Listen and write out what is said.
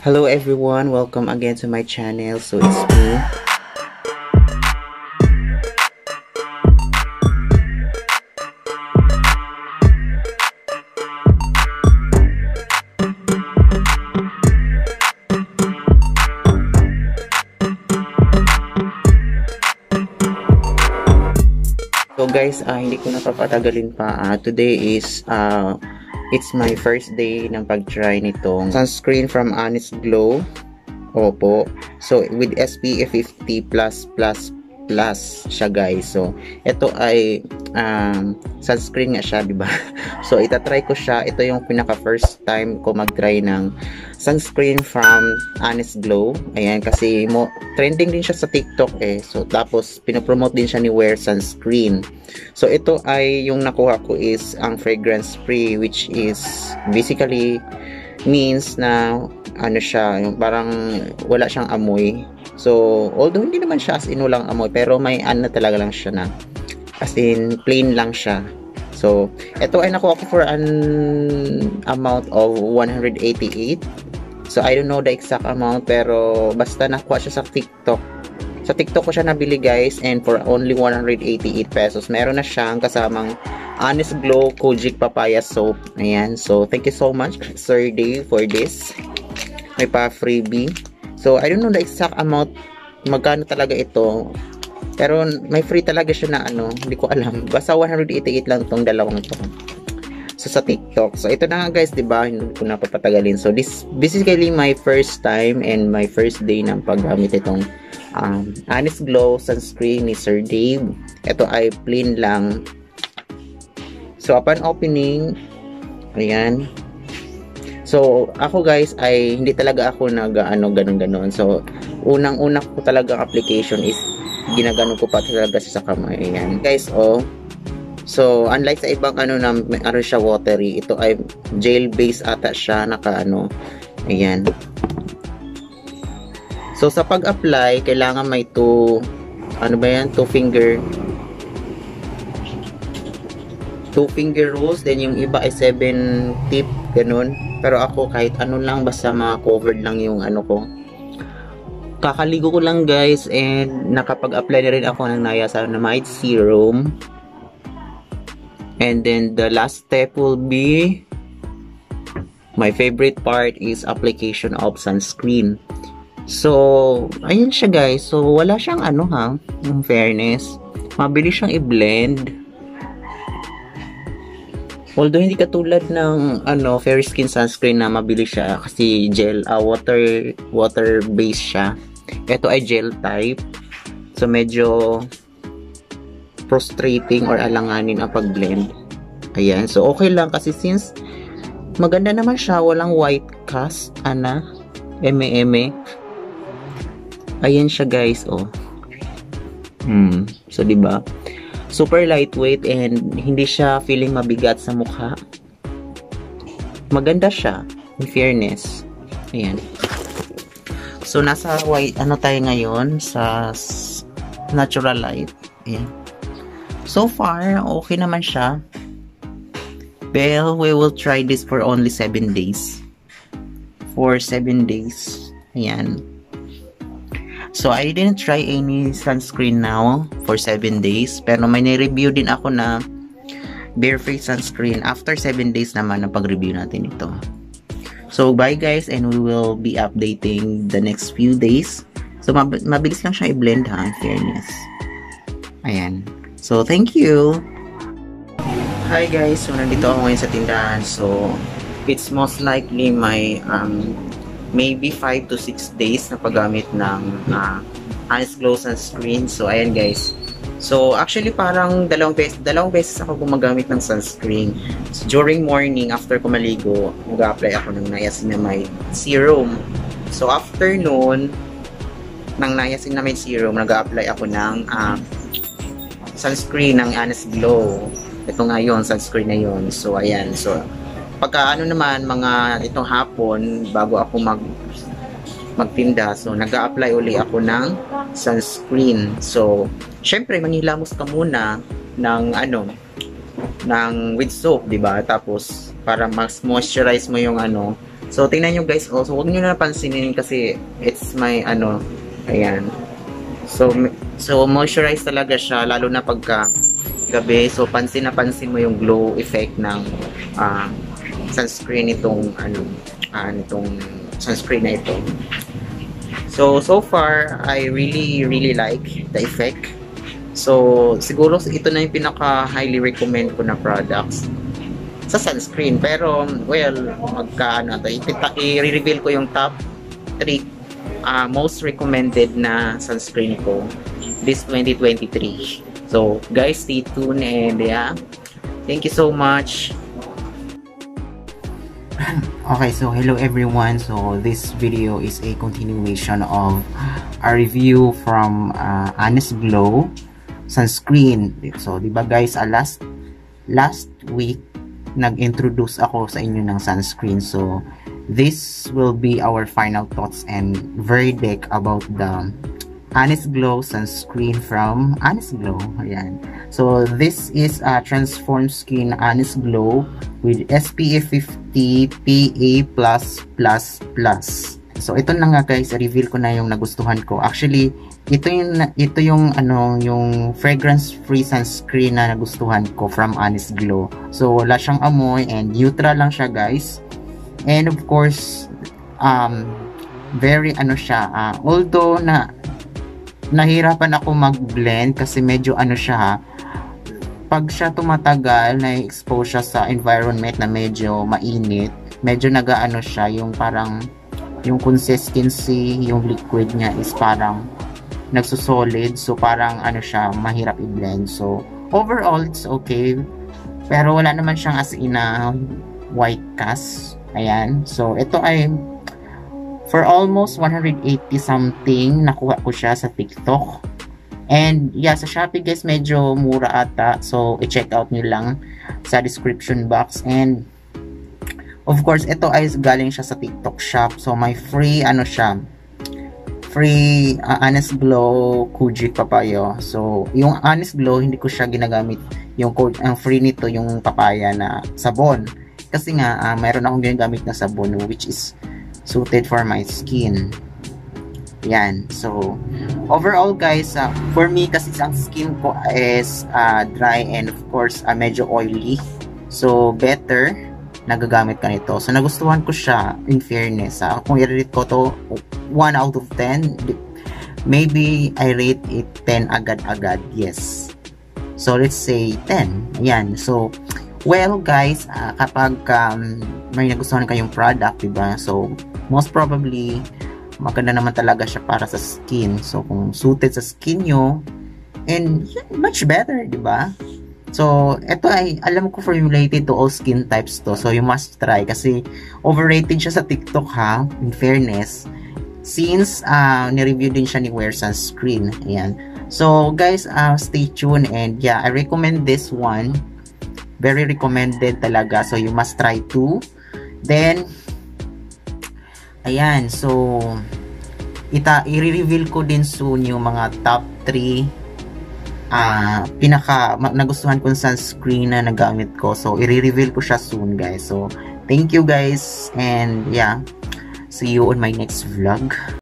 Hello everyone, welcome again to my channel. So it's me. So guys, hindi ko napapatagalin pa. Today is it's my first day ng pag-try nitong sunscreen from Honest Glow. Opo. So with SPF 50+++ siya guys. So ito ay sunscreen nga siya, 'di ba? So itatry ko siya. Ito yung pinaka first time ko mag-try ng sunscreen from Honest Glow. Ayan, kasi trending din siya sa TikTok eh. So tapos pinopromote din siya ni Wear Sunscreen. So ito ay yung nakuha ko is ang fragrance free, which is basically means na ano siya, yung parang wala siyang amoy. So although hindi naman siya as in walang amoy, pero may ano talaga lang siya na as in plain lang siya. So ito ay nakuha ko for an amount of 188. So I don't know the exact amount, pero basta nakuha siya sa TikTok. Sa TikTok ko siya nabili guys, and for only 188 pesos. Meron na siyang kasamang Honest Glow Kojic Papaya Soap. Ayan. So thank you so much Sir Dave for this. May pa freebie. So I don't know the exact amount, magkano talaga ito. Pero may free talaga siya na ano, hindi ko alam. Basta 188 lang tong dalawang to. So sa TikTok. So ito na nga guys, 'di ba? Hindi ko na papatagalin. So this basically my first time and my first day ng paggamit itong Honest Glow sunscreen ni Sir Dave. Ito ay plain lang. So upon opening, ayan. So ako guys ay hindi talaga ako ganun. So unang-una ko talaga application is ginaganon ko pa talaga sa kamay. Ayan. Guys, oh. So unlike sa ibang siya watery, ito ay gel base ata siya, ayan. So sa pag-apply, kailangan may two finger rules, then yung iba ay 7 tip, ganun. Pero ako kahit ano lang, basta ma-covered lang yung ko. Kakaligo ko lang guys, and nakapag-apply na rin ako ng niacinamide serum. And then the last step will be, my favorite part is application of sunscreen. So ayun siya guys. So wala siyang in fairness, mabilis siyang i-blend. Although hindi katulad ng Fair Skin sunscreen na mabilis siya kasi gel, water based siya. Ito ay gel type. So medyo frustrating or alanganin ang pag-blend. Ayan. So okay lang kasi since maganda naman siya, walang white cast, eme. Ayan siya guys, oh. So 'di ba? Super lightweight and hindi siya feeling mabigat sa mukha. Maganda siya, in fairness. Ayan. So nasa white tayo ngayon sa natural light. Ayan. So far, okay naman siya. Well, we will try this for only 7 days. For 7 days. Ayan. So, I didn't try any sunscreen now for 7 days. Pero may ni-review din ako na bare-free sunscreen after 7 days naman na pag-review natin ito. So, bye guys, and we will be updating the next few days. So, mabilis lang siya i-blend in fairness. Ayan. So, thank you! Hi guys! So, nandito ako ngayon sa tindahan. So, it's most likely my maybe 5 to 6 days na paggamit ng Honest Glow sunscreen. So ayan guys. So actually parang dalawang beses ako gumagamit ng sunscreen. So, during morning after ko maligo, mag-apply ako ng niacinamide serum. So after noon ng niacinamide serum, nag-apply ako ng sunscreen ng Honest Glow. Ito nga yun, sunscreen na yun. So ayan. So pagka naman, itong hapon, bago ako magtinda, so nag-a-apply uli ako ng sunscreen. So, syempre, manghilamos ka muna ng with soap, 'di ba? Tapos para mas moisturize mo yung So, tingnan nyo guys, also, huwag nyo na pansinin kasi it's my, ano, ayan. So, moisturize talaga siya, lalo na pagka gabi. So, pansin na pansin mo yung glow effect ng sunscreen itong, nitong sunscreen na ito. So far, I really like the effect. So, siguro ito na yung pinaka-highly recommend ko na products sa sunscreen. Pero, well, i-reveal ko yung top 3 most recommended na sunscreen ko this 2023. So, guys, stay tuned and yeah, thank you so much. Okay, so hello everyone. So this video is a continuation of a review from Honest Glow sunscreen. So, di ba guys, last week nag-introduce ako sa inyo ng sunscreen. So, this will be our final thoughts and verdict about the Honest Glow sunscreen from Honest Glow. Ayan. So, this is a Transform Skin Honest Glow with SPF 50 PA+++. So, ito na nga guys, reveal ko na yung nagustuhan ko. Actually, ito yung fragrance-free sunscreen na nagustuhan ko from Honest Glow. So, wala siyang amoy and neutral lang siya guys. And of course, very siya, although nahirapan ako mag-blend kasi medyo siya pag siya tumatagal, na-expose siya sa environment na medyo mainit, medyo siya, yung parang yung consistency, yung liquid niya is parang nagsusolid. So, parang siya, mahirap i-blend. So, overall, it's okay. Pero wala naman siyang as in white cast. Ayan. So, ito ay for almost 180 something. Nakuha ko siya sa TikTok. And, yeah, sa Shopee, guys, medyo mura ata. So, i-check out nyo lang sa description box. And, of course, ito ay galing siya sa TikTok shop. So, may free, free Honest Glow Kuji Papayo. So, yung Honest Glow, hindi ko siya ginagamit. Yung code, ang free nito, yung papaya na sabon. Kasi nga, mayroon akong ginagamit na sabon which is suited for my skin. Yan. So, overall guys, for me, kasi ang skin ko is dry and of course, medyo oily. So, better nagagamit ka nito. So, nagustuhan ko siya, in fairness. Kung i-rate ko to 1 out of 10, maybe I rate it 10 agad-agad. Yes. So, let's say 10. Ayan. So, well, guys, kapag may nagustuhan kayong product, diba? So, most probably, maganda naman talaga siya para sa skin. So, kung suited sa skin nyo, and yeah, much better, diba? So, ito ay, alam ko formulated to all skin types to. So, you must try. Kasi, overrated siya sa TikTok ha, in fairness. Since, ni-review din siya ni Wear Sunscreen. Ayan. So, guys, stay tuned. And, yeah, I recommend this one. Very recommended talaga. So, you must try too. Then, ayan. So, i-reveal ko din soon yung mga top 3 pinaka nagustuhan kong sunscreen na nagamit ko. So, i-reveal ko siya soon, guys. So, thank you, guys. And, yeah. See you on my next vlog.